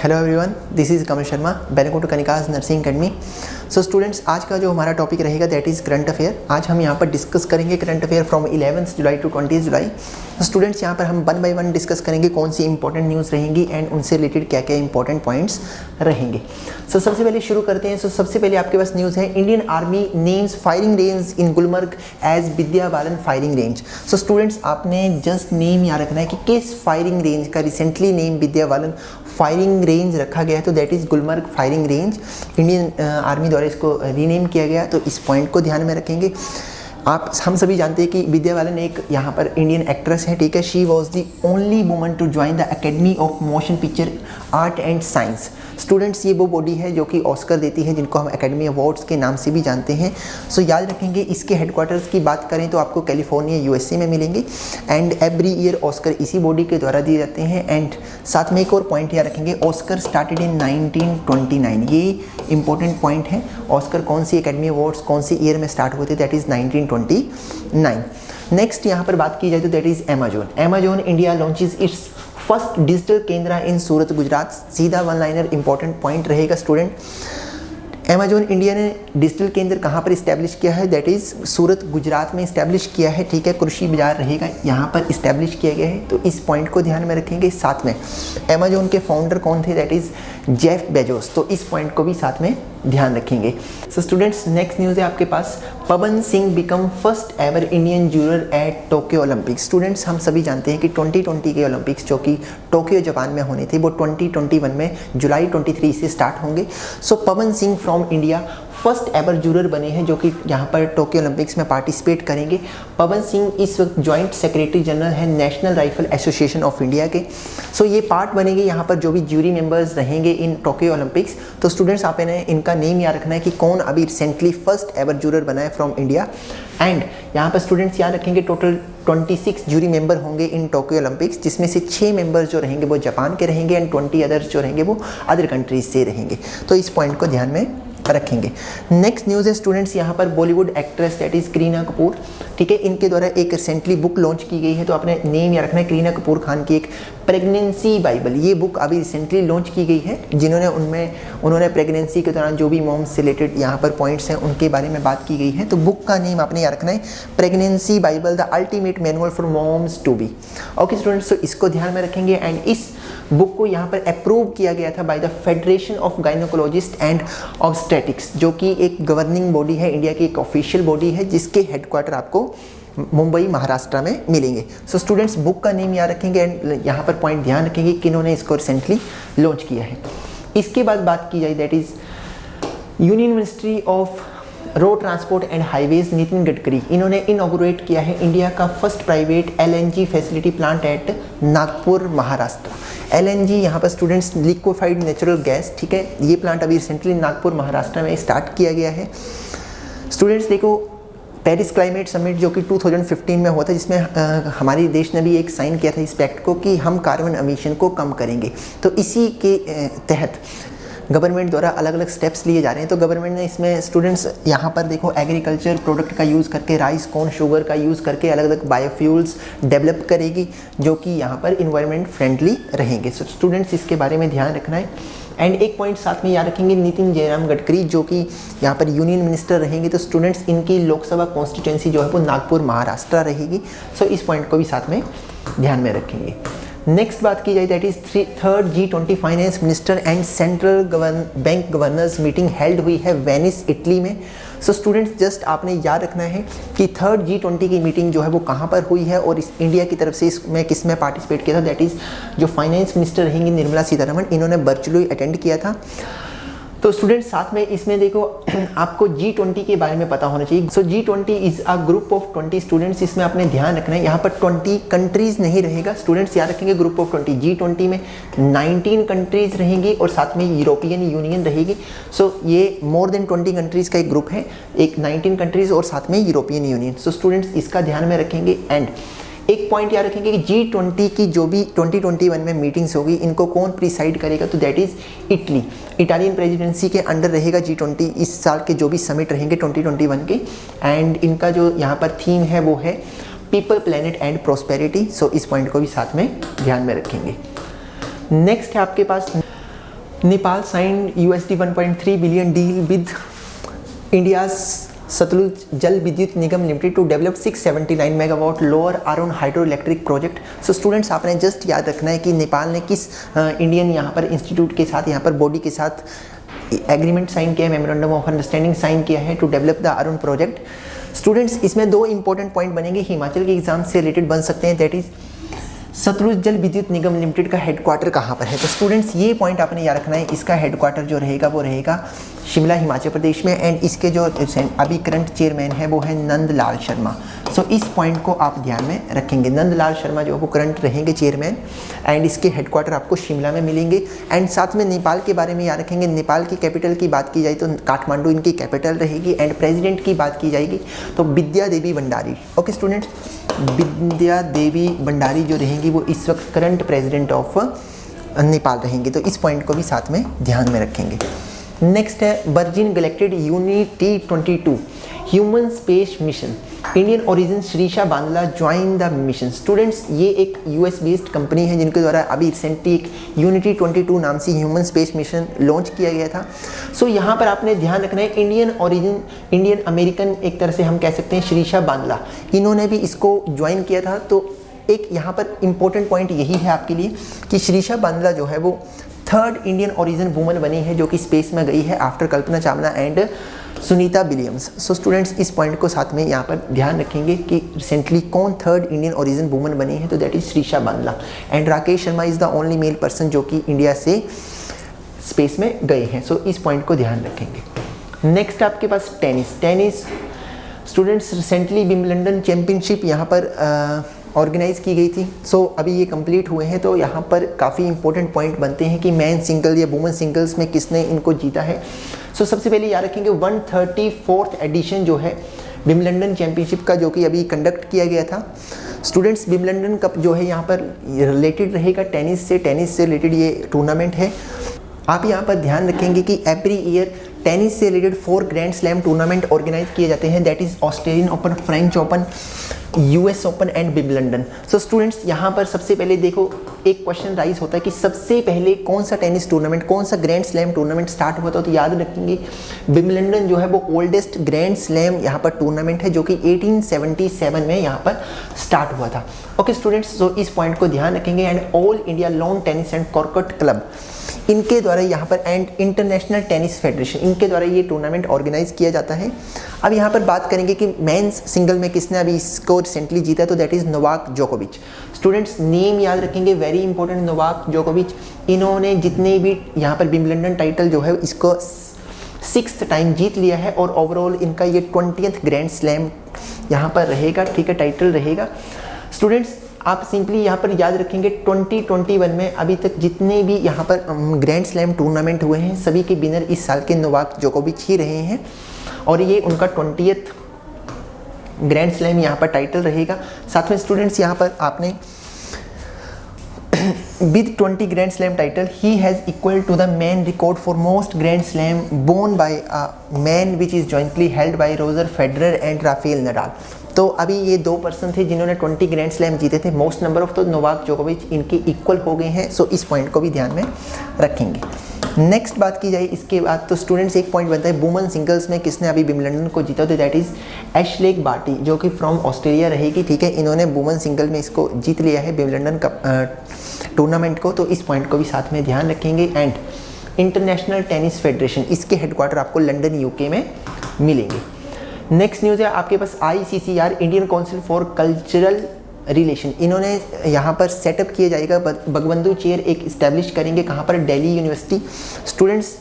Hello everyone, this is Kamal Sharma, welcome to Kanika's nursing academy. So students, आज का जो हमारा टॉपिक रहेगा दैट इज़ करंट अफेयर। आज हम यहाँ पर डिस्कस करेंगे current affair from 11 July to 20 July. तो स्टूडेंट्स, यहाँ पर हम वन बाय वन डिस्कस करेंगे कौन सी इंपॉर्टेंट न्यूज़ रहेंगी एंड उनसे रिलेटेड क्या क्या इंपॉर्टेंट पॉइंट्स रहेंगे। सो सबसे पहले शुरू करते हैं। सबसे पहले आपके पास न्यूज़ है, Indian army names firing range in Gulmarg as Vidya Balan firing range. So students, आपने जस्ट नेम याद रखना है कि किस फायरिंग रेंज का recently name Vidya Balan firing range रखा गया है। तो that is Gulmarg firing range. Indian army द्वारा इसको रीनेम किया गया, तो इस पॉइंट को ध्यान में रखेंगे। हम सभी जानते हैं कि विद्या बालन एक यहाँ पर इंडियन एक्ट्रेस है, ठीक है। She was the only woman to join the academy of motion picture art and science. Students, ये वो बॉडी है जो कि ऑस्कर देती है, जिनको हम एकेडमी अवार्ड्स के नाम से भी जानते हैं। सो याद रखेंगे, इसके हेडक्वार्टर्स की बात करें तो आपको कैलिफोर्निया यूएसए में मिलेंगे एंड एवरी ईयर ऑस्कर इसी बॉडी के द्वारा दिए जाते हैं। एंड साथ में एक और पॉइंट याद रखेंगे, ऑस्कर स्टार्टेड इन 1929। ये इंपॉर्टेंट पॉइंट है। ऑस्कर कौन सी एकेडमी अवार्ड्स कौन सी ईयर में स्टार्ट हुए थे, दैट इज़ 1929। नेक्स्ट यहाँ पर बात की जाए तो that is Amazon. Amazon India launches it's first digital केंद्र इन सूरत गुजरात। सीधा वन लाइनर इंपॉर्टेंट पॉइंट रहेगा स्टूडेंट। अमेजोन इंडिया ने डिजिटल केंद्र कहाँ पर इस्टेब्लिश किया है, दैट इज़ सूरत गुजरात में इस्टेब्लिश किया है, ठीक है। कृषि बाजार रहेगा, यहाँ पर इस्टेब्लिश किया गया है, तो इस पॉइंट को ध्यान में रखेंगे। साथ में अमेजोन के फाउंडर कौन थे, दैट इज़ जेफ बेजोस, तो इस पॉइंट को भी साथ में ध्यान रखेंगे। सो स्टूडेंट्स, नेक्स्ट न्यूज़ है आपके पास, Pawan Singh become first ever Indian juror at Tokyo Olympics. Students, हम सभी जानते हैं कि 2020 के ओलंपिक्स जो कि टोक्यो जापान में होने थे, वो 2021 में जुलाई 23 से स्टार्ट होंगे। So Pawan Singh from India first ever juror बने हैं जो कि यहाँ पर टोक्यो ओलंपिक्स में पार्टिसिपेट करेंगे। पवन सिंह इस वक्त जॉइंट सेक्रेटरी जनरल हैं national rifle association of India के। सो ये पार्ट बनेंगे यहाँ पर जो भी ज्यूरी मेंबर्स रहेंगे इन टोक्यो ओलंपिक्स। तो स्टूडेंट्स, आप इन्हें इनका नेम याद रखना है कि कौन अभी रिसेंटली फर्स्ट एवर जूरर बना है फ्रॉम इंडिया। एंड यहाँ पर स्टूडेंट्स याद रखेंगे, टोटल 26 जूरी मेंबर होंगे इन टोक्यो ओलंपिक्स, जिसमें से 6 मेंबर्स जो रहेंगे वो जापान के रहेंगे एंड 20 अदर्स जो रहेंगे वो अदर कंट्रीज से रहेंगे। तो इस पॉइंट को ध्यान में रखेंगे। नेक्स्ट न्यूज़ है स्टूडेंट्स, यहाँ पर Bollywood actress that is Kareena Kapoor, ठीक है। इनके द्वारा एक रिसेंटली बुक लॉन्च की गई है, तो आपने नेम याद रखना है करीना कपूर खान की एक प्रेगनेंसी बाइबल। ये बुक अभी रिसेंटली लॉन्च की गई है, जिन्होंने उन्होंने प्रेगनेंसी के दौरान जो भी मॉम्स से रिलेटेड यहाँ पर पॉइंट्स हैं उनके बारे में बात की गई है। तो बुक का नेम आपने याद रखना है pregnancy bible the ultimate manual for moms to be. Okay students, तो इसको ध्यान में रखेंगे। एंड इस बुक को यहाँ पर अप्रूव किया गया था by the federation of gynaecologist and obstetrics, जो कि एक गवर्निंग बॉडी है, इंडिया की एक ऑफिशियल बॉडी है, जिसके हेडक्वार्टर आपको मुंबई महाराष्ट्र में मिलेंगे। सो स्टूडेंट्स, बुक का नेम याद रखेंगे एंड यहाँ पर पॉइंट ध्यान रखेंगे कि इन्होंने इसको रिसेंटली लॉन्च किया है। इसके बाद बात की जाए that is union ministry of road transport and highways, Nitin Gadkari, इन्होंने इनॉग्रेट किया है इंडिया का first private LNG facility plant at Nagpur Maharashtra. LNG यहाँ पर स्टूडेंट्स लिक्विफाइड नेचुरल गैस, ठीक है। ये प्लांट अभी रिसेंटली नागपुर महाराष्ट्र में स्टार्ट किया गया है। स्टूडेंट्स देखो, पेरिस क्लाइमेट समिट जो कि 2015 में हुआ था, जिसमें हमारे देश ने भी एक साइन किया था इस पैक्ट को कि हम कार्बन एमिशन को कम करेंगे। तो इसी के तहत गवर्नमेंट द्वारा अलग अलग स्टेप्स लिए जा रहे हैं। तो गवर्नमेंट ने इसमें स्टूडेंट्स यहाँ पर देखो एग्रीकल्चर प्रोडक्ट का यूज़ करके, राइस कॉर्न शुगर का यूज़ करके अलग अलग बायोफ्यूल्स डेवलप करेगी, जो कि यहाँ पर इन्वायरमेंट फ्रेंडली रहेंगे। सो स्टूडेंट्स, इसके बारे में ध्यान रखना है। एंड एक पॉइंट साथ में याद रखेंगे, नितिन जयराम गडकरी जो कि यहाँ पर यूनियन मिनिस्टर रहेंगे। तो स्टूडेंट्स, इनकी लोकसभा कॉन्स्टिट्यूंसी जो है वो नागपुर महाराष्ट्र रहेगी। सो इस पॉइंट को भी साथ में ध्यान में रखेंगे। नेक्स्ट बात की जाए that is third G20 finance minister and central bank governors meeting held हुई है वेनिस, इटली में। सो स्टूडेंट्स, जस्ट आपने याद रखना है कि थर्ड G20 की मीटिंग जो है वो कहाँ पर हुई है और इस इंडिया की तरफ से इसमें किस में पार्टिसिपेट किया था, दैट इज़ जो फाइनेंस मिनिस्टर रहेंगी निर्मला सीतारमण, इन्होंने वर्चुअली अटेंड किया था। तो स्टूडेंट्स, साथ में इसमें देखो आपको G20 के बारे में पता होना चाहिए। सो G20 is a group of 20 students, इसमें आपने ध्यान रखना है यहाँ पर 20 कंट्रीज़ नहीं रहेगा। स्टूडेंट्स याद रखेंगे, ग्रुप ऑफ 20, G20 में 19 कंट्रीज़ रहेंगी और साथ में यूरोपियन यूनियन रहेगी। सो ये मोर देन 20 कंट्रीज़ का एक ग्रुप है, एक 19 कंट्रीज़ और साथ में यूरोपियन यूनियन। सो स्टूडेंट्स, इसका ध्यान में रखेंगे। एंड एक पॉइंट याद रखेंगे कि G20 की जो भी 2021 में मीटिंग्स होगी, इनको कौन प्रिसाइड करेगा, तो that is Italy. Italian presidency के अंडर रहेगा G20 इस साल के जो भी समिट रहेंगे 2021 के। एंड इनका जो यहाँ पर थीम है वो है पीपल, प्लेनेट एंड प्रोस्पेरिटी। सो इस पॉइंट को भी साथ में ध्यान में रखेंगे। नेक्स्ट है आपके पास Nepal signed USD 1.3 billion deal with India's Satluj Jal Vidyut Nigam limited to develop 679 megawatt lower Arun hydro electric project. So students आपने जस्ट याद रखना है कि नेपाल ने किस इंडियन यहाँ पर इंस्टीट्यूट के साथ, यहाँ पर बॉडी के साथ एग्रीमेंट साइन किया है, मेमोरेंडम ऑफ अंडरस्टैंडिंग साइन किया है to develop the Aaron project. Students इसमें दो इंपॉर्टेंट पॉइंट बनेंगे, हिमाचल के एग्जाम से रिलेटेड बन सकते हैं, that is Sutlej Jal Vidyut Nigam limited का हेडक्वार्टर कहाँ पर है। तो स्टूडेंट्स ये पॉइंट आपने याद रखना है, इसका हेडक्वार्टर जो रहेगा वो रहेगा शिमला हिमाचल प्रदेश में, एंड इसके जो अभी करंट चेयरमैन है वो है नंदलाल शर्मा। सो इस पॉइंट को आप ध्यान में रखेंगे, नंदलाल शर्मा जो वो करंट रहेंगे चेयरमैन, एंड इसके हेडक्वार्टर आपको शिमला में मिलेंगे। एंड साथ में नेपाल के बारे में याद रखेंगे, नेपाल की कैपिटल की बात की जाए तो काठमांडू इनकी कैपिटल रहेगी, एंड प्रेसिडेंट की बात की जाएगी तो विद्या देवी भंडारी। ओके स्टूडेंट्स, विद्या देवी भंडारी जो रहेंगी वो इस वक्त करंट प्रेसिडेंट ऑफ नेपाल रहेंगे, तो इस पॉइंट को भी साथ में ध्यान में रखेंगे। नेक्स्ट है Virgin Galactic Unity 22 human space mission, Indian origin Sirisha Bandla join the mission. Students ये एक US बेस्ड कंपनी है जिनके द्वारा अभी रिसेंटली एक यूनिटी 22 नाम से ह्यूमन स्पेस मिशन लॉन्च किया गया था। सो यहाँ पर आपने ध्यान रखना है इंडियन ओरिजिन, इंडियन अमेरिकन एक तरह से हम कह सकते हैं श्रीशा बांदला, इन्होंने भी इसको ज्वाइन किया था। तो एक यहाँ पर इम्पोर्टेंट पॉइंट यही है आपके लिए कि श्रीशा बांदला जो है वो थर्ड इंडियन ओरिजिन वुमन बनी है जो कि स्पेस में गई है after Kalpana Chawla and Sunita Williams. So students इस पॉइंट को साथ में यहाँ पर ध्यान रखेंगे कि रिसेंटली कौन थर्ड इंडियन ओरिजिन वुमन बनी है, तो that is Sirisha Bandla, and Rakesh Sharma is the only male person जो कि इंडिया से स्पेस में गए हैं। सो इस पॉइंट को ध्यान रखेंगे। नेक्स्ट आपके पास tennis students, recently Wimbledon championship यहाँ पर ऑर्गेनाइज की गई थी। सो अभी ये कंप्लीट हुए हैं, तो यहाँ पर काफ़ी इंपॉर्टेंट पॉइंट बनते हैं कि मैन सिंगल या वुमेन सिंगल्स में किसने इनको जीता है। सो सबसे पहले याद रखेंगे 134th एडिशन जो है विंबलडन चैम्पियनशिप का, जो कि अभी कंडक्ट किया गया था। स्टूडेंट्स विंबलडन कप जो है यहाँ पर रिलेटेड रहेगा टेनिस से रिलेटेड ये टूर्नामेंट है। आप यहाँ पर ध्यान रखेंगे कि एवरी ईयर टेनिस से related 4 grand slam tournament organise किए जाते हैं, that is Australian open, French open, US open and Wimbledon. So students यहाँ पर सबसे पहले देखो एक क्वेश्चन राइज होता है कि सबसे पहले कौन सा टेनिस टूर्नामेंट, कौन सा ग्रैंड स्लैम टूर्नामेंट स्टार्ट हुआ था, तो याद रखेंगे विंबलडन जो है वो ओल्डेस्ट ग्रैंड स्लैम यहाँ पर टूर्नामेंट है जो कि 1877 में यहाँ पर स्टार्ट हुआ था। ओके स्टूडेंट्स, सो इस पॉइंट को ध्यान रखेंगे। And all India lawn tennis and cricket club इनके द्वारा यहाँ पर, एंड इंटरनेशनल टेनिस फेडरेशन इनके द्वारा ये टूर्नामेंट ऑर्गेनाइज किया जाता है। अब यहाँ पर बात करेंगे कि मेंस सिंगल में किसने अभी इसको रिसेंटली जीता, तो दैट इज नोवाक जोकोविच। स्टूडेंट्स नेम याद रखेंगे, वेरी इंपॉर्टेंट, नोवाक जोकोविच। इन्होंने जितने भी यहाँ पर विंबलडन टाइटल जो है इसको 6th टाइम जीत लिया है, और ओवरऑल इनका ये 20th ग्रैंड स्लैम यहाँ पर रहेगा, ठीक है, टाइटल रहेगा। स्टूडेंट्स आप सिंपली यहाँ पर याद रखेंगे 2021 में अभी तक जितने भी यहाँ पर ग्रैंड स्लैम टूर्नामेंट हुए हैं सभी के विनर इस साल के नोवाक जोकोविच ही रहे हैं, और ये उनका 20th ग्रैंड स्लैम यहाँ पर टाइटल रहेगा। साथ में स्टूडेंट्स यहाँ पर आपने with 20 Grand Slam title, he has equal to the man record for most Grand Slam won by a man, which is jointly held by Roger Federer and Rafael Nadal। तो अभी ये 2 person थे जिन्होंने 20 grand slam जीते थे, most number of, तो Novak जोकोविच इनके इक्वल हो गए हैं। सो इस पॉइंट को भी ध्यान में रखेंगे। नेक्स्ट बात की जाए इसके बाद, तो स्टूडेंट्स एक पॉइंट बनता है वुमेन सिंगल्स में किसने अभी विंबलडन को जीता, तो दैट इज एशले बार्टी जो कि फ्रॉम ऑस्ट्रेलिया रहेगी, ठीक है। इन्होंने वुमेन सिंगल में इसको जीत लिया है विंबलडन कप टूर्नामेंट को, तो इस पॉइंट को भी साथ में ध्यान रखेंगे। एंड इंटरनेशनल टेनिस फेडरेशन इसके हेडक्वार्टर आपको लंदन UK में मिलेंगे। नेक्स्ट न्यूज़ है आपके पास ICCR, Indian council for cultural relation, इन्होंने यहाँ पर सेटअप किया जाएगा, बंगबंधु चेयर एक इस्टेब्लिश करेंगे, कहाँ पर, दिल्ली यूनिवर्सिटी। स्टूडेंट्स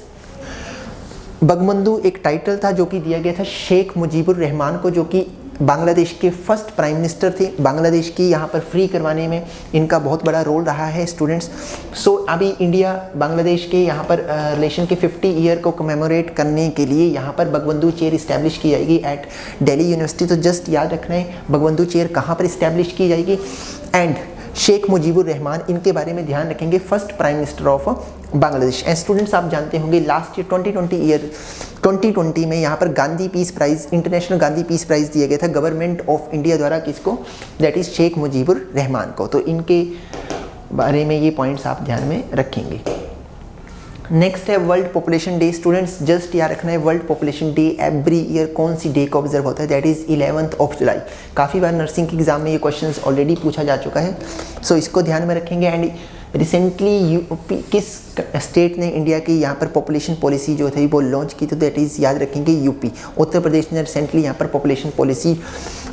बंगबंधु एक टाइटल था जो कि दिया गया था शेख मुजीबुर रहमान को, जो कि बांग्लादेश के फर्स्ट प्राइम मिनिस्टर थे। बांग्लादेश की यहाँ पर फ्री करवाने में इनका बहुत बड़ा रोल रहा है स्टूडेंट्स। सो अभी इंडिया बांग्लादेश के यहाँ पर रिलेशन के 50 ईयर को कमेमोरेट करने के लिए यहाँ पर बंगबंधु चेयर इस्टेब्लिश की जाएगी एट दिल्ली यूनिवर्सिटी। तो जस्ट याद रखना है बंगबंधु चेयर कहाँ पर इस्टेब्लिश की जाएगी, एंड शेख मुजीबुर रहमान इनके बारे में ध्यान रखेंगे, first prime minister of Bangladesh. And students आप जानते होंगे लास्ट ईयर 2020 में यहाँ पर Gandhi peace prize, international Gandhi peace prize दिया गया था गवर्नमेंट ऑफ इंडिया द्वारा, किसको, दैट इज़ शेख मुजीबुर रहमान को। तो इनके बारे में ये पॉइंट्स आप ध्यान में रखेंगे। नेक्स्ट है world population day. Students just याद रखना है world population day every year कौन सी डे को ऑब्जर्व होता है, दैट इज़ 11 जुलाई। काफ़ी बार नर्सिंग के एग्जाम में ये क्वेश्चंस ऑलरेडी पूछा जा चुका है, सो इसको ध्यान में रखेंगे। एंड रिसेंटली यूपी किस स्टेट ने इंडिया की यहाँ पर पॉपुलेशन पॉलिसी जो थी वो लॉन्च की, तो दैट इज़ याद रखेंगे यूपी। उत्तर प्रदेश ने रिसेंटली यहाँ पर पॉपुलेशन पॉलिसी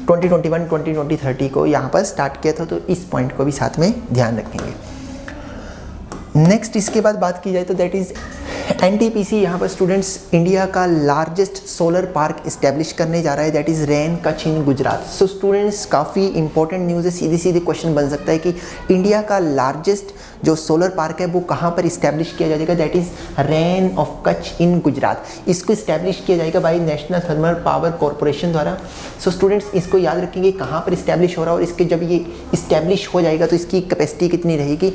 2021-2030 को यहाँ पर स्टार्ट किया था, तो इस पॉइंट को भी साथ में ध्यान रखेंगे। नेक्स्ट इसके बाद बात की जाए तो दैट इज़ एनटीपीसी। यहाँ पर स्टूडेंट्स इंडिया का लार्जेस्ट सोलर पार्क इस्टेब्लिश करने जा रहा है, that is Rann Kutch in Gujarat. So students काफ़ी इंपॉर्टेंट न्यूज़ है, सीधे सीधे क्वेश्चन बन सकता है कि इंडिया का लार्जेस्ट जो सोलर पार्क है वो कहाँ पर इस्टेब्लिश किया जाएगा, that is Rann of Kutch in Gujarat. इसको इस्टेब्लिश किया जाएगा by National Thermal Power Corporation द्वारा। सो स्टूडेंट्स इसको याद रखेंगे कहाँ पर इस्टेब्लिश हो रहा है, और इसके जब ये इस्टेब्लिश हो जाएगा तो इसकी कैपेसिटी कितनी रहेगी,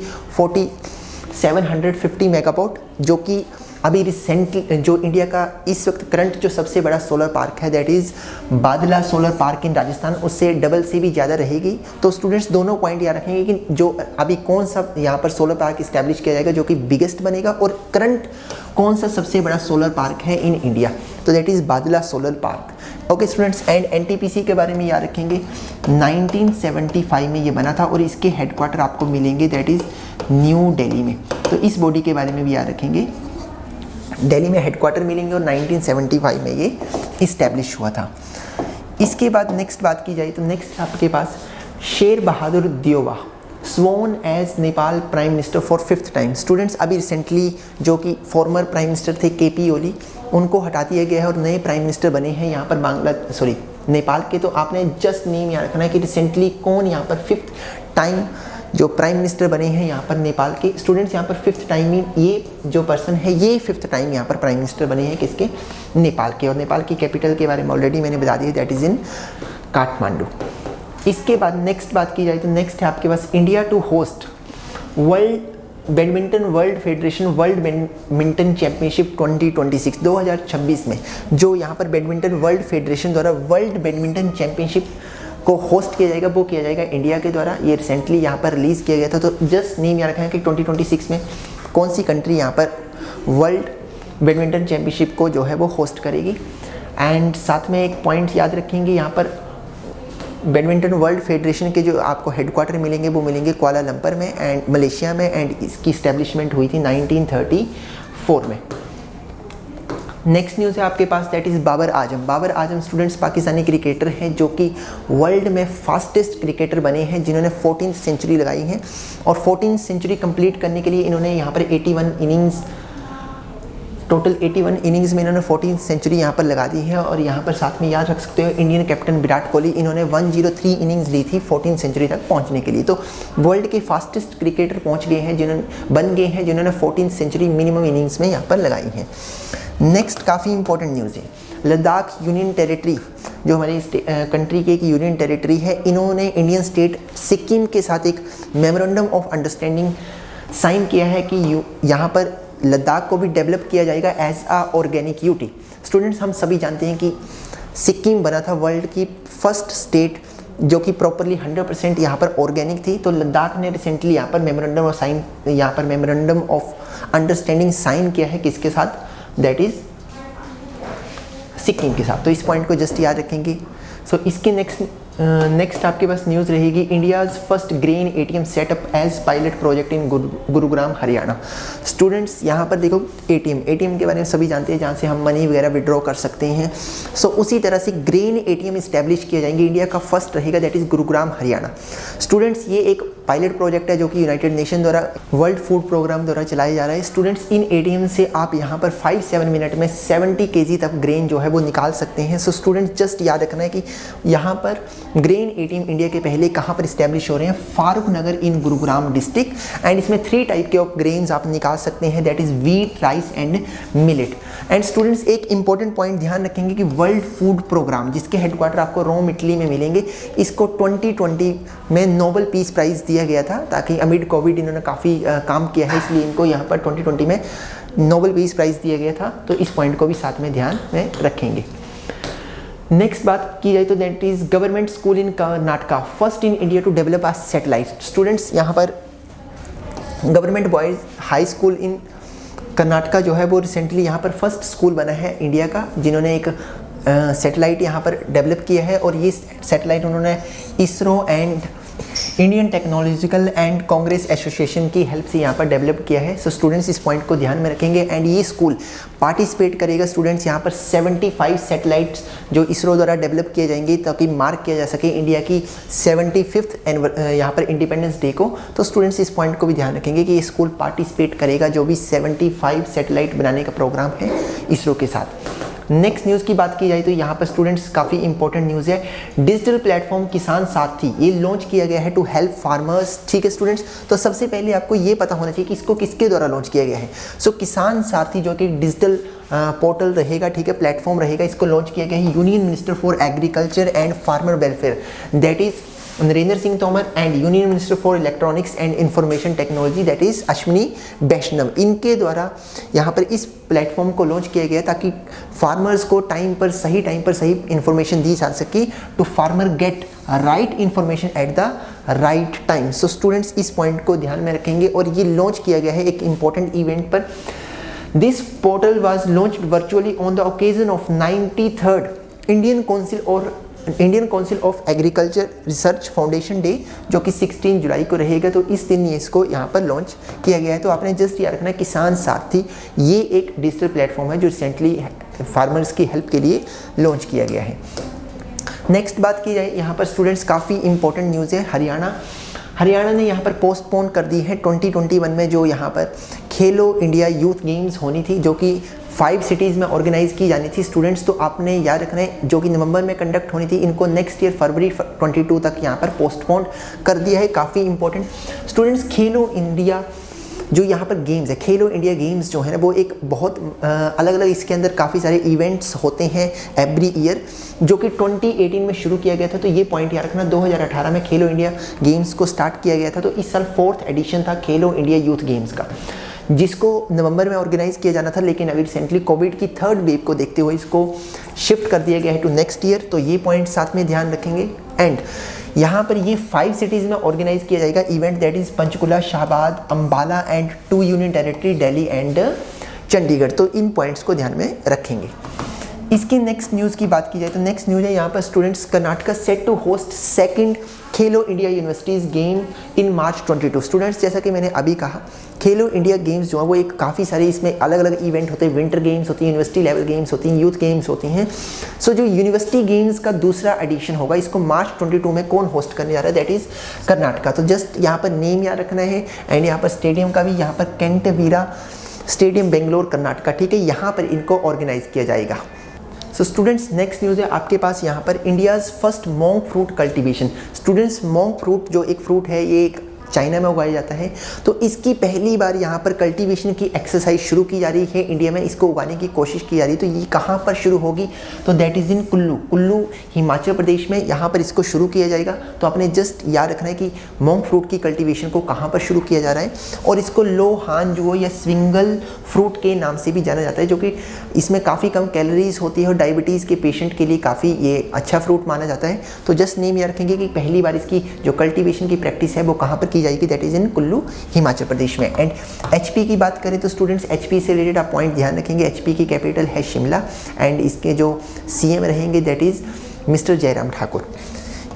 750 मेगावाट, जो कि अभी रिसेंटली जो इंडिया का इस वक्त करंट जो सबसे बड़ा सोलर पार्क है दैट इज़ बादला सोलर पार्क इन राजस्थान, उससे डबल से भी ज़्यादा रहेगी। तो स्टूडेंट्स दोनों पॉइंट याद रखेंगे कि जो अभी कौन सा यहाँ पर सोलर पार्क इस्टेब्लिश किया जाएगा जो कि बिगेस्ट बनेगा, और करंट कौन सा सबसे बड़ा सोलर पार्क है इन इंडिया, तो दैट इज़ बादला solar park. Okay students, and NTPC के बारे में याद रखेंगे 1975 में ये बना था और इसके हेडक्वार्टर आपको मिलेंगे दैट इज़ न्यू दिल्ली में। तो इस बॉडी के बारे में भी याद रखेंगे, दिल्ली में हेडक्वार्टर मिलेंगे और 1975 में ये इस्टेब्लिश हुआ था। इसके बाद नेक्स्ट बात की जाए तो नेक्स्ट आपके पास Sher Bahadur Deuba sworn as Nepal prime minister for 5th time. Students अभी रिसेंटली जो कि फॉर्मर प्राइम मिनिस्टर थे केपी ओली, उनको हटा दिया गया है और नए प्राइम मिनिस्टर बने हैं यहाँ पर नेपाल के। तो आपने जस्ट नेम याद रखना है कि रिसेंटली कौन यहाँ पर 5th टाइम जो प्राइम मिनिस्टर बने हैं यहाँ पर नेपाल के। स्टूडेंट्स यहाँ पर 5th टाइम में ये जो पर्सन है ये 5th टाइम यहाँ पर प्राइम मिनिस्टर बने हैं किसके, नेपाल के। और नेपाल की कैपिटल के बारे में ऑलरेडी मैंने बता दिया, दैट इज़ इन काठमांडू। इसके बाद नेक्स्ट बात की जाए तो नेक्स्ट है आपके पास India to host World Federation World badminton Championship 2026 में, जो यहाँ पर बैडमिंटन वर्ल्ड फेडरेशन द्वारा वर्ल्ड बैडमिंटन चैंपियनशिप को होस्ट किया जाएगा, वो किया जाएगा इंडिया के द्वारा। ये रिसेंटली यहाँ पर रिलीज़ किया गया था। तो जस्ट नेम याद रखना है कि 2026 में कौन सी कंट्री यहाँ पर वर्ल्ड बैडमिंटन चैंपियनशिप को जो है वो होस्ट करेगी। एंड साथ में एक पॉइंट याद रखेंगे, यहाँ पर बैडमिंटन वर्ल्ड फेडरेशन के जो आपको हेडक्वार्टर मिलेंगे वो मिलेंगे कुआलालंपुर में एंड मलेशिया में, एंड इसकी इस्टेब्लिशमेंट हुई थी 1934 में। नेक्स्ट न्यूज़ है आपके पास that is Babar Azam. Babar Azam students Pakistani cricketer हैं जो कि वर्ल्ड में फास्टेस्ट क्रिकेटर बने हैं, जिन्होंने 14th सेंचुरी लगाई है। और 14th सेंचुरी कंप्लीट करने के लिए इन्होंने यहाँ पर 81 इनिंग्स टोटल 81 इनिंग्स में इन्होंने 14th सेंचुरी यहाँ पर लगा दी है। और यहाँ पर साथ में याद रख सकते हो इंडियन कैप्टन विराट कोहली, इन्होंने 103 इनिंग्स ली थी 14th सेंचुरी तक पहुँचने के लिए। तो वर्ल्ड के फास्टेस्ट क्रिकेटर पहुँच गए हैं जिन्होंने 14th सेंचुरी मिनिमम इनिंग्स में यहाँ पर लगाई है। नेक्स्ट काफ़ी इंपॉर्टेंट न्यूज़ है, लद्दाख यूनियन टेरिटरी जो हमारी कंट्री की एक यूनियन टेरिटरी है, इन्होंने इंडियन स्टेट सिक्किम के साथ एक मेमोरेंडम ऑफ अंडरस्टैंडिंग साइन किया है कि यहाँ पर लद्दाख को भी डेवलप किया जाएगा एज आ ऑर्गेनिक यूटी। स्टूडेंट्स हम सभी जानते हैं कि सिक्किम बना था वर्ल्ड की फर्स्ट स्टेट जो कि प्रॉपरली 100% यहाँ पर ऑर्गेनिक थी। तो लद्दाख ने रिसेंटली यहाँ पर मेमोरेंडम ऑफ अंडरस्टैंडिंग साइन किया है किसके साथ, दैट इज़ सिक्किम के साथ। तो इस पॉइंट को जस्ट याद रखेंगे। सो इसके नेक्स्ट आपके पास न्यूज़ रहेगी India's first grain ATM setup as pilot project in Gurugram Haryana. Students यहाँ पर देखो एटीएम के बारे में सभी जानते हैं, जहाँ से हम मनी वगैरह विड्रॉ कर सकते हैं। सो उसी तरह से ग्रेन एटीएम इस्टेब्लिश किए जाएंगे, इंडिया का फर्स्ट रहेगा that is Gurugram Haryana. Students ये एक पायलट प्रोजेक्ट है जो कि यूनाइटेड नेशन द्वारा वर्ल्ड फूड प्रोग्राम द्वारा चलाया जा रहा है। स्टूडेंट्स इन एटीएम से आप यहाँ पर 5-7 मिनट में 70 kg तक ग्रेन जो है वो निकाल सकते हैं। सो स्टूडेंट्स जस्ट याद रखना है कि यहाँ पर ग्रेन एटीएम इंडिया के पहले कहाँ पर इस्टेब्लिश हो रहे हैं, फारूक नगर इन गुरुग्राम डिस्ट्रिक्ट। एंड इसमें 3 टाइप के ऑफ ग्रेन्स आप निकाल सकते हैं, that is wheat, rice and millet. And students एक इंपॉर्टेंट पॉइंट ध्यान रखेंगे कि वर्ल्ड फूड प्रोग्राम जिसके हेडक्वार्टर आपको रोम इटली में मिलेंगे, इसको 2020 में नोबेल पीस प्राइज़ दिया गया था, ताकि अमिड कोविड इन्होंने काफ़ी काम किया है, इसलिए इनको यहाँ पर 2020 में नोबेल पीस प्राइज़ दिया गया था। तो इस पॉइंट को भी साथ में ध्यान में रखेंगे। नेक्स्ट बात की जाए तो that is government school in Karnataka first in India to develop a satellite. Students यहाँ पर government boys high school in Karnataka जो है वो रिसेंटली यहाँ पर फर्स्ट स्कूल बना है इंडिया का जिन्होंने एक सैटेलाइट यहाँ पर डेवलप किया है, और ये सैटेलाइट उन्होंने ISRO and Indian technological and Congress association की हेल्प से यहाँ पर डेवलप किया है। सो स्टूडेंट्स इस पॉइंट को ध्यान में रखेंगे। एंड ये स्कूल पार्टिसिपेट करेगा स्टूडेंट्स यहाँ पर 75 सैटेलाइट्स जो इसरो द्वारा डेवलप किए जाएंगे ताकि मार्क किया जा सके इंडिया की 75th यहाँ पर इंडिपेंडेंस डे को। तो स्टूडेंट्स इस पॉइंट को भी ध्यान रखेंगे कि ये स्कूल पार्टिसिपेट करेगा जो भी 75 सैटेलाइट बनाने का प्रोग्राम है इसरो के साथ। नेक्स्ट न्यूज़ की बात की जाए तो यहाँ पर स्टूडेंट्स काफ़ी इंपॉर्टेंट न्यूज़ है। डिजिटल प्लेटफॉर्म किसान साथी ये लॉन्च किया गया है टू हेल्प फार्मर्स। ठीक है स्टूडेंट्स, तो सबसे पहले आपको ये पता होना चाहिए कि इसको किसके द्वारा लॉन्च किया गया है। सो किसान साथी जो कि डिजिटल पोर्टल रहेगा, ठीक है, प्लेटफॉर्म रहेगा, इसको लॉन्च किया गया है union minister for agriculture and farmer welfare, that is Narendra Singh Tomar, and union minister for electronics and information technology that is Ashwini Vaishnaw. इनके द्वारा यहाँ पर इस प्लेटफॉर्म को लॉन्च किया गया ताकि फार्मर्स को सही टाइम पर सही इंफॉर्मेशन दी जा सके, to farmer get right information at the right time. So students इस पॉइंट को ध्यान में रखेंगे, और ये लॉन्च किया गया है एक इंपॉर्टेंट इवेंट पर। This portal was launched virtually on the occasion of 93rd Indian council of agriculture research foundation day जो कि 16 जुलाई को रहेगा। तो इस दिन ये इसको यहाँ पर लॉन्च किया गया है। तो आपने जस्ट याद रखना है किसान साथी ये एक डिजिटल प्लेटफॉर्म है जो रिसेंटली फार्मर्स की हेल्प के लिए लॉन्च किया गया है। नेक्स्ट बात की जाए यहाँ पर स्टूडेंट्स काफ़ी इंपॉर्टेंट न्यूज़ है। हरियाणा ने यहाँ पर पोस्टपोन कर दी है 2021 में जो यहाँ पर खेलो इंडिया यूथ गेम्स होनी थी जो कि 5 सिटीज़ में ऑर्गेनाइज की जानी थी स्टूडेंट्स। तो आपने याद रखना है जो कि नवंबर में कंडक्ट होनी थी, इनको नेक्स्ट ईयर फरवरी 22 तक यहाँ पर पोस्टपोन कर दिया है। काफ़ी इंपॉर्टेंट स्टूडेंट्स, खेलो इंडिया जो यहाँ पर गेम्स है, खेलो इंडिया गेम्स जो है ना वो एक बहुत अलग अलग इसके अंदर काफ़ी सारे इवेंट्स होते हैं एवरी ईयर, जो कि 2018 में शुरू किया गया था। तो ये पॉइंट याद रखना, 2018 में खेलो इंडिया गेम्स को स्टार्ट किया गया था। तो इस साल 4th एडिशन था खेलो इंडिया यूथ गेम्स का, जिसको नवंबर में ऑर्गेनाइज किया जाना था, लेकिन अभी रिसेंटली कोविड की 3rd वेव को देखते हुए इसको शिफ्ट कर दिया गया है टू नेक्स्ट ईयर। तो ये पॉइंट साथ में ध्यान रखेंगे। एंड यहाँ पर ये 5 सिटीज़ में ऑर्गेनाइज किया जाएगा event, that is Panchkula, Shahabad, Ambala and 2 union territory Delhi and Chandigarh. तो इन पॉइंट्स को ध्यान में रखेंगे। इसकी नेक्स्ट न्यूज़ की बात की जाए तो नेक्स्ट न्यूज़ है यहाँ पर students, Karnataka set to host 2nd Khelo India universities game in March 22। Students जैसा कि मैंने अभी कहा खेलो इंडिया गेम्स जो है वो एक काफ़ी सारे इसमें अलग अलग इवेंट होते हैं, विंटर गेम्स होती हैं, यूनिवर्सिटी लेवल गेम्स होती हैं, यूथ गेम्स होती हैं। सो जो यूनिवर्सिटी गेम्स का दूसरा एडिशन होगा इसको मार्च 22 में कौन होस्ट करने जा रहा है, दैट इज़ कर्नाटका। तो जस्ट यहाँ पर नेम याद रखना है। एंड यहाँ पर स्टेडियम का भी यहाँ पर कैंटवीरा स्टेडियम बेंगलोर कर्नाटका, ठीक है, यहाँ पर इनको ऑर्गेनाइज किया जाएगा। सो स्टूडेंट्स नेक्स्ट न्यूज़ है आपके पास यहाँ पर India's first monk fruit cultivation. Students monk fruit जो एक फ्रूट है ये एक चाइना में उगाया जाता है, तो इसकी पहली बार यहाँ पर कल्टीवेशन की एक्सरसाइज शुरू की जा रही है इंडिया में, इसको उगाने की कोशिश की जा रही है। तो ये कहाँ पर शुरू होगी, तो that is in Kullu Himachal Pradesh में, यहाँ पर इसको शुरू किया जाएगा। तो आपने जस्ट याद रखना है कि मोंग फ्रूट की कल्टीवेशन को कहाँ पर शुरू किया जा रहा है, और इसको लोहान जो या स्विंगल फ्रूट के नाम से भी जाना जाता है, जो कि इसमें काफ़ी कम कैलोरीज होती है और डायबिटीज़ के पेशेंट के लिए काफ़ी ये अच्छा फ्रूट माना जाता है। तो जस्ट नेम याद रखेंगे कि पहली बार इसकी जो कल्टीवेशन की प्रैक्टिस है वो कहाँ पर की जाएगी, that is in Kullu Himachal Pradesh में। एंड एचपी की बात करें तो स्टूडेंट्स एचपी से रिलेटेड आप पॉइंट ध्यान रखेंगे। एचपी की कैपिटल है शिमला एंड इसके जो सीएम रहेंगे that is mister Jairam Thakur.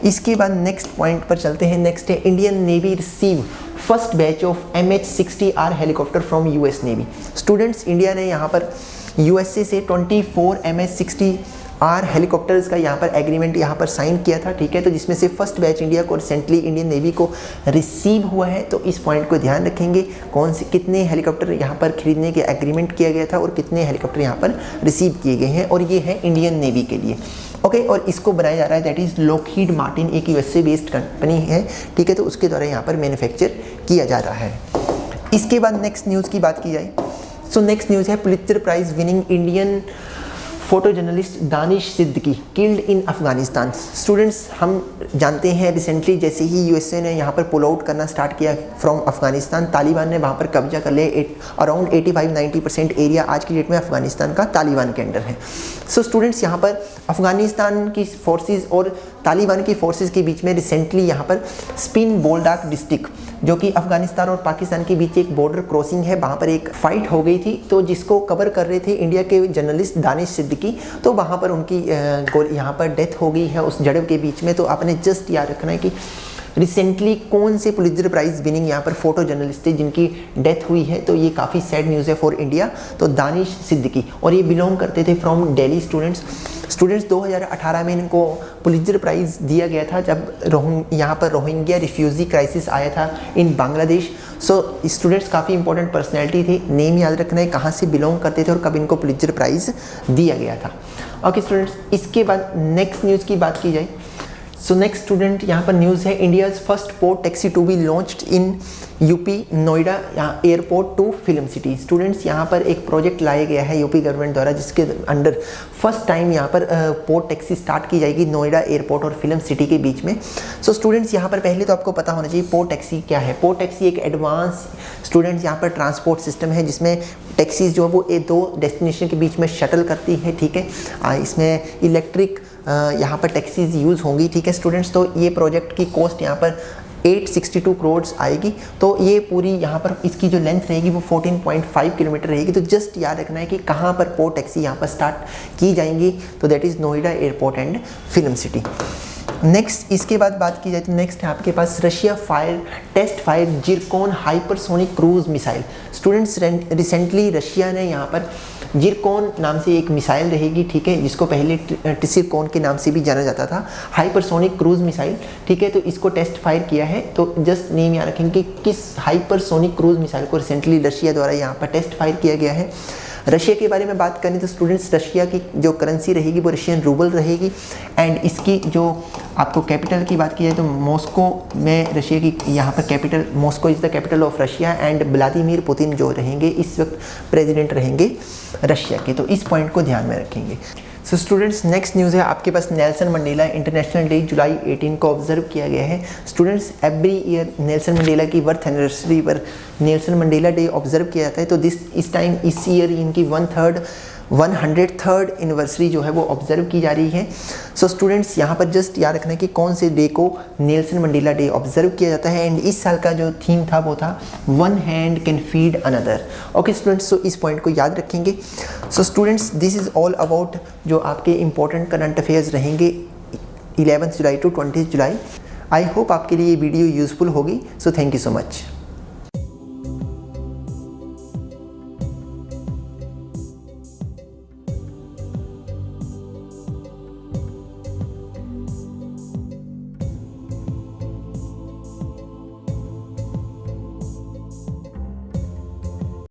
इसके बाद नेक्स्ट पॉइंट पर चलते हैं। नेक्स्ट है Indian navy receive first batch of MH-60R helicopter from US navy. Students India ने यहाँ पर यूएसए से 24 MH-60R हेलीकॉप्टर्स का यहाँ पर एग्रीमेंट यहाँ पर साइन किया था, ठीक है, तो जिसमें से फर्स्ट बैच इंडिया को रिसेंटली इंडियन नेवी को रिसीव हुआ है। तो इस पॉइंट को ध्यान रखेंगे, कौन से कितने हेलीकॉप्टर यहाँ पर खरीदने के एग्रीमेंट किया गया था और कितने हेलीकॉप्टर यहाँ पर रिसीव किए गए हैं, और ये है इंडियन नेवी के लिए, ओके। और इसको बनाया जा रहा है दैट इज़ लॉकहीड मार्टिन, एक यूएसए बेस्ड कंपनी है, ठीक है, तो उसके द्वारा यहाँ पर मैन्युफैक्चर किया जा रहा है। इसके बाद नेक्स्ट न्यूज़ की बात की जाए सो नेक्स्ट न्यूज़ है Pulitzer prize winning Indian photo journalist Danish Siddiqui killed in Afghanistan. Students हम जानते हैं रिसेंटली जैसे ही यूएसए ने यहाँ पर पुल आउट करना स्टार्ट किया फ्रॉम अफगानिस्तान, तालिबान ने वहाँ पर कब्जा कर लिया। अराउंड 85-90% एरिया आज की डेट में अफगानिस्तान का तालिबान के अंडर है। सो स्टूडेंट्स यहाँ पर अफगानिस्तान की फोर्सेस और तालिबान की फोर्सेस के बीच में रिसेंटली यहाँ पर स्पिन बोल्डाक डिस्ट्रिक्ट जो कि अफगानिस्तान और पाकिस्तान के बीच एक बॉर्डर क्रॉसिंग है, वहाँ पर एक फाइट हो गई थी, तो जिसको कवर कर रहे थे इंडिया के जर्नलिस्ट दानिश सिद्दीकी, तो वहाँ पर उनकी यहाँ पर डेथ हो गई है उस झड़प के बीच में। तो आपने जस्ट याद रखना है कि रिसेंटली कौन से पुलित्जर प्राइज़ विनिंग यहाँ पर फोटो जर्नलिस्ट थे जिनकी डेथ हुई है, तो ये काफ़ी सैड न्यूज़ है फॉर इंडिया। तो दानिश सिद्दीकी, और ये बिलोंग करते थे फ्रॉम दिल्ली स्टूडेंट्स 2018 में इनको पुलित्जर प्राइज़ दिया गया था जब यहाँ पर रोहिंग्या रिफ्यूजी क्राइसिस आया था इन बांग्लादेश। सो स्टूडेंट्स काफ़ी इंपॉर्टेंट पर्सनैलिटी थी, नेम याद रखना है कहाँ से बिलोंग करते थे और कब इनको पुलित्जर प्राइज़ दिया गया था। ओके स्टूडेंट्स, इसके बाद नेक्स्ट न्यूज़ की बात की जाए। सो नेक्स्ट स्टूडेंट यहाँ पर न्यूज़ है, India's first port taxi to be launched in UP Noida airport to film city. Students यहाँ पर एक प्रोजेक्ट लाया गया है यूपी गवर्नमेंट द्वारा, जिसके अंडर फर्स्ट टाइम यहाँ पर पोर्ट टैक्सी स्टार्ट की जाएगी नोएडा एयरपोर्ट और फिल्म सिटी के बीच में। सो स्टूडेंट्स यहाँ पर पहले तो आपको पता होना चाहिए पोर्ट टैक्सी क्या है। पोर्ट टैक्सी एक एडवांस स्टूडेंट्स यहाँ पर ट्रांसपोर्ट सिस्टम है जिसमें टैक्सीज जो है वो दो डेस्टिनेशन के बीच में शटल करती है, ठीक है। इसमें इलेक्ट्रिक यहाँ पर टैक्सीज यूज़ होंगी, ठीक है स्टूडेंट्स। तो ये प्रोजेक्ट की कॉस्ट यहाँ पर 862 करोड़ आएगी। तो ये पूरी यहाँ पर इसकी जो लेंथ रहेगी वो 14.5 किलोमीटर रहेगी। तो जस्ट याद रखना है कि कहाँ पर पोर्ट टैक्सी यहाँ पर स्टार्ट की जाएंगी, तो that is Noida airport and film city. Next इसके बाद बात की जाए तो नेक्स्ट है आपके पास Russia test fire Zircon hypersonic cruise missile. Students recently Russia ने यहाँ पर जिरकॉन नाम से एक मिसाइल रहेगी, ठीक है, जिसको पहले टिसिरकॉन के नाम से भी जाना जाता था, हाइपरसोनिक क्रूज मिसाइल, ठीक है। तो इसको टेस्ट फायर किया है। तो जस्ट नेम याद रखेंगे कि किस हाइपरसोनिक क्रूज मिसाइल को रिसेंटली रशिया द्वारा यहाँ पर टेस्ट फायर किया गया है। रशिया के बारे में बात करें तो स्टूडेंट्स रशिया की जो करेंसी रहेगी वो रशियन रूबल रहेगी, एंड इसकी जो आपको कैपिटल की बात की जाए तो मॉस्को में रशिया की यहाँ पर capital, Moscow is the capital of Russia, and Vladimir Putin जो रहेंगे इस वक्त प्रेसिडेंट रहेंगे रशिया के। तो इस पॉइंट को ध्यान में रखेंगे। सो स्टूडेंट्स नेक्स्ट न्यूज़ है आपके पास, नेल्सन मंडेला इंटरनेशनल डे जुलाई 18 को ऑब्जर्व किया गया है। Students every year Nelson Mandela की बर्थ एनिवर्सरी पर नेल्सन मंडेला डे ऑब्जर्व किया जाता है। तो इस टाइम इस ईयर इनकी 103rd एनिवर्सरी जो है वो ऑब्जर्व की जा रही है। सो स्टूडेंट्स यहाँ पर जस्ट याद रखना है कि कौन से डे को नेल्सन मंडेला डे ऑब्जर्व किया जाता है, एंड इस साल का जो थीम था वो था one hand can feed another. Okay students, so इस पॉइंट को याद रखेंगे। So students this is all about जो आपके इंपॉर्टेंट करंट अफेयर्स रहेंगे 11 July to 20 July. I hope आपके लिए ये वीडियो यूज़फुल होगी। So thank you so much.